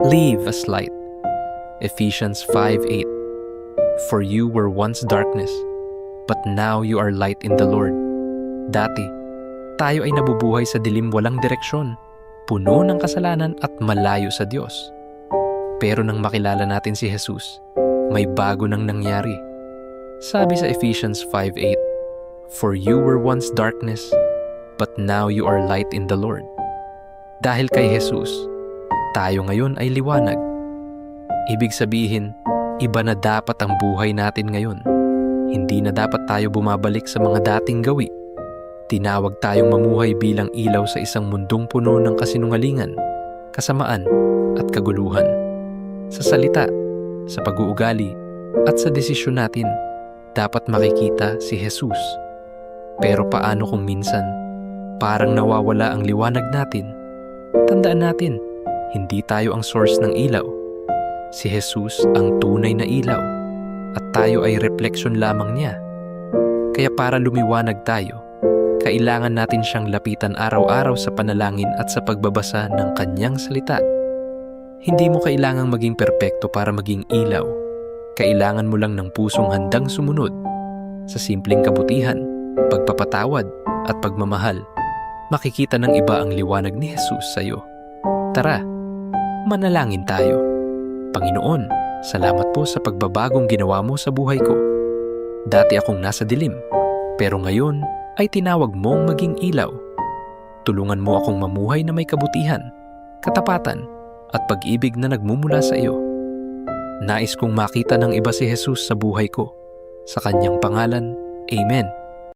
Live as light. Ephesians 5:8. For you were once darkness, but now you are light in the Lord. Dati, tayo ay nabubuhay sa dilim walang direksyon, puno ng kasalanan at malayo sa Diyos. Pero nang makilala natin si Jesus, may bago nang nangyari. Sabi sa Ephesians 5:8, For you were once darkness, but now you are light in the Lord. Dahil kay Jesus, tayo ngayon ay liwanag. Ibig sabihin, iba na dapat ang buhay natin ngayon. Hindi na dapat tayo bumabalik sa mga dating gawi. Tinawag tayong mamuhay bilang ilaw sa isang mundong puno ng kasinungalingan, kasamaan at kaguluhan. Sa salita, sa pag-uugali at sa desisyon natin, dapat makikita si Jesus. Pero paano kung minsan, parang nawawala ang liwanag natin? Tandaan natin, hindi tayo ang source ng ilaw. Si Jesus ang tunay na ilaw at tayo ay refleksyon lamang niya. Kaya para lumiwanag tayo, kailangan natin siyang lapitan araw-araw sa panalangin at sa pagbabasa ng kanyang salita. Hindi mo kailangang maging perpekto para maging ilaw. Kailangan mo lang ng pusong handang sumunod sa simpleng kabutihan, pagpapatawad at pagmamahal. Makikita ng iba ang liwanag ni Jesus sa iyo. Tara, manalangin tayo. Panginoon, salamat po sa pagbabagong ginawa mo sa buhay ko. Dati akong nasa dilim, pero ngayon ay tinawag mong maging ilaw. Tulungan mo akong mamuhay na may kabutihan, katapatan at pag-ibig na nagmumula sa iyo. Nais kong makita ng iba si Jesus sa buhay ko. Sa kanyang pangalan, Amen.